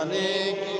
জানি কি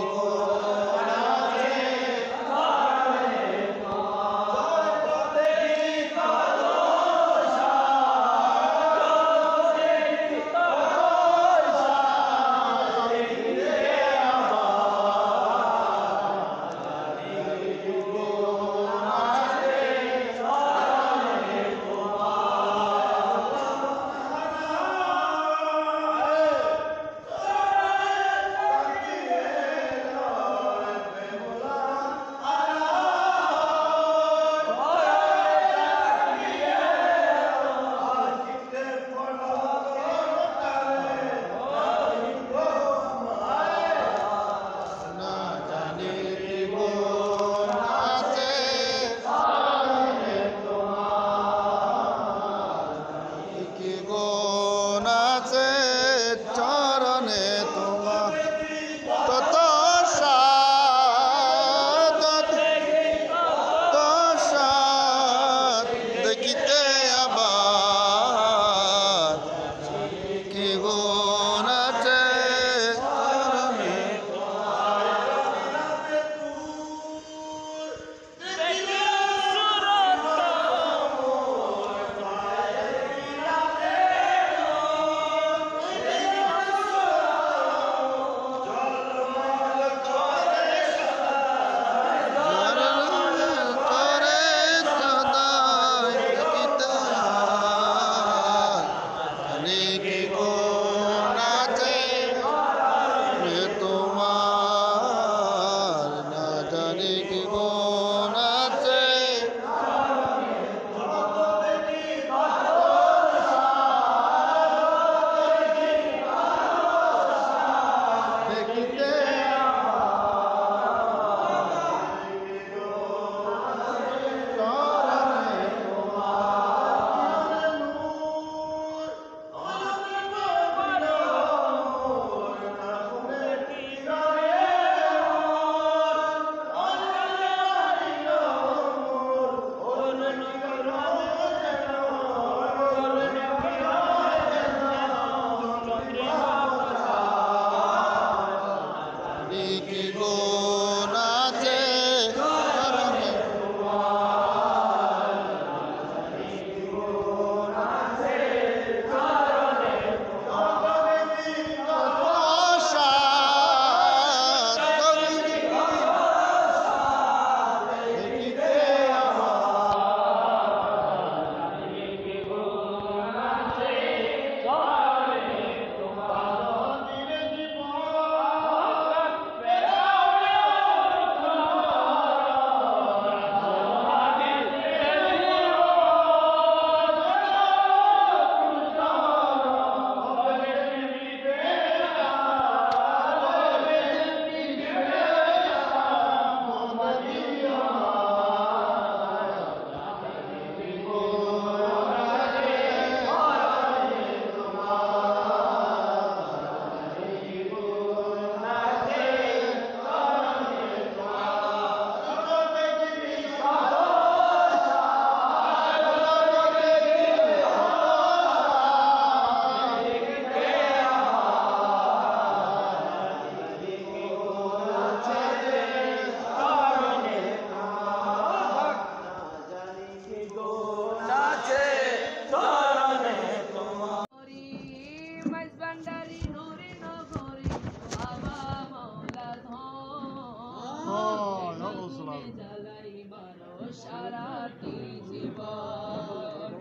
সারাটি জীবন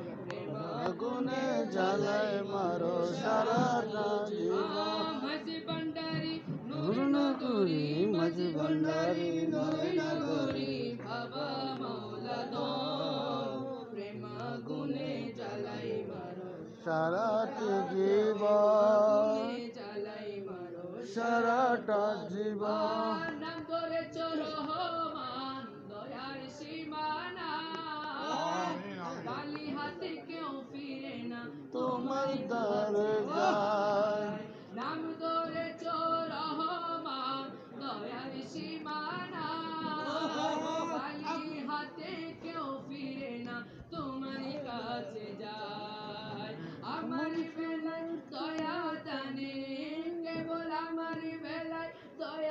আগুনে জ্বালায় মারো সারাটা জীবন মাঝি ভান্ডারি নূর নগরী মাঝি ভান্ডারি নূর নগরী বাবা মাওলা দো প্রেম আগুনে জ্বালাই মারো সারাটি জীবন জ্বালাই মারো সারাটা জীবন নাম ধরে রহমান দয়ার সীমানা খালি হাতে কেউ ফিরে না তোমার দরজায় নাম ধরে রহমান দয়ার সীমানা খালি হাতে কেউ ফিরে না তোমার কাছে যায় আমার বেলায় দয়া দানে কেবল আমার বেলায় দয়া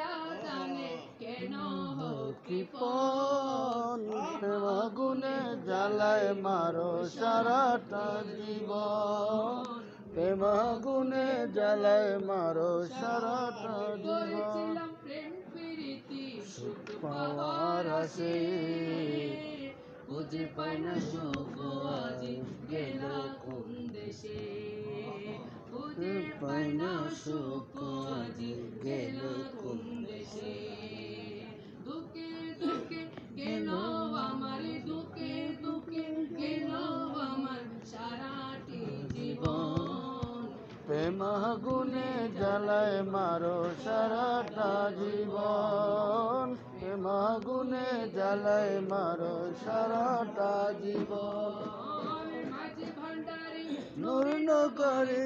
কৃপণ প্রেম আগুনে জ্বালায় মারো সারাটা জীবন প্রেম আগুনে জ্বালায় মারো সারাটা জীবন করেছিলাম প্রেম প্রীতি সুখ পাওয়ার আসে খুঁজে পাই না সুখ আজি গেল কোন দেশে খুঁজে পাই না সুখ আজি গেল কোন দেশে দুঃখে দুঃখে গেল আমার দুঃখে দুঃখে গেল আমার সারাটি জীবন প্রেম আগুনে জ্বালায় মারো সারাটা জীবন প্রেম আগুনে জ্বালায় মারো সারাটা জীবন মাঝে ভান্ডারি নূর নগরে